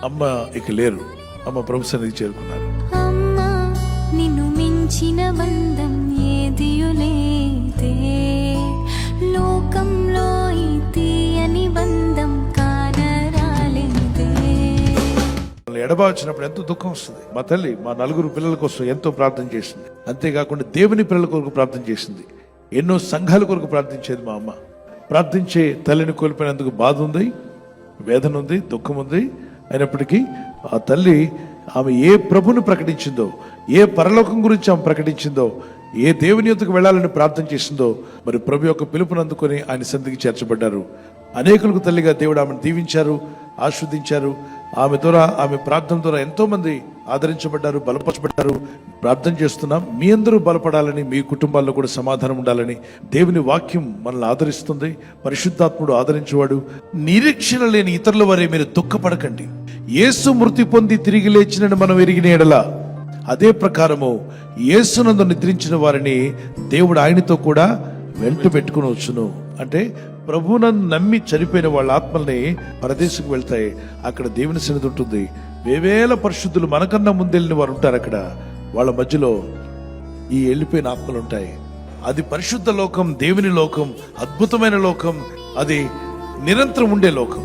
అమ్మ ఇక లేరు. అమ్మ ప్రభు సన్నిధికి చేరుకున్నారు. అమ్మా నిన్ను మించిన బంధం ఏదియులేదే, లోకంలో ఈ తీయని బంధం కానరాలేదే. ఎడబాచినప్పుడు ఎంతో దుఃఖం వస్తుంది. మా తల్లి మా 4 పిల్లల కోసం ఎంతో ప్రార్థన చేసింది. అంతేకాకుండా దేవుని పిల్లల కొరకు ప్రార్థన చేసింది. ఎన్నో సంఘాల కొరకు ప్రార్థించేది మా అమ్మ. ప్రార్థించే తల్లిని కోల్పోయినందుకు బాధ ఉంది, వేదన ఉంది, దుఃఖం ఉంది. అయినప్పటికీ ఆ తల్లి ఆమె ఏ ప్రభుని ప్రకటించిందో, ఏ పరలోకం గురించి ఆమె ప్రకటించిందో, ఏ దేవుని యొద్దకు వెళ్ళాలని ప్రార్థన చేసిందో, మరి ప్రభు యొక్క పిలుపుని అందుకొని ఆయన సన్నిధికి చేర్చబడ్డారు. అనేకులకు తల్లిగా దేవుడు ఆమెను దీవించారు, ఆస్వాదించారు. ఆమె ద్వారా, ఆమె ప్రార్థన ద్వారా ఎంతో మంది ఆదరించబడ్డారు, బలపరచబడ్డారు. ప్రార్థన చేస్తున్నాం, మీ అందరూ బలపడాలని, మీ కుటుంబాల్లో కూడా సమాధానం ఉండాలని. దేవుని వాక్యం మనల్ని ఆదరిస్తుంది, పరిశుద్ధాత్ముడు ఆదరించేవాడు. నిరీక్షణ లేని ఇతరుల వరే మీరు దుఃఖపడకండి. యేసు మృతి పొంది తిరిగి లేచినని మనం ఎరిగిన ఎడల, అదే ప్రకారము యేసునందు నిద్రించిన వారిని దేవుడు ఆయనతో కూడా వెంట పెట్టుకుని వచ్చును. అంటే ప్రభువునందు నమ్మి చనిపోయిన వాళ్ళ ఆత్మల్ని పరదేశకు వెళ్తాయి. అక్కడ దేవుని సన్నిధి ఉంటుంది. వేవేల పరిశుద్ధులు మనకన్నా ముందెళ్ళిన వారు ఉంటారు. అక్కడ వాళ్ళ మధ్యలో ఈ వెళ్ళిపోయిన ఆత్మలు ఉంటాయి. అది పరిశుద్ధ లోకం, దేవుని లోకం, అద్భుతమైన లోకం, అది నిరంతరం ఉండే లోకం.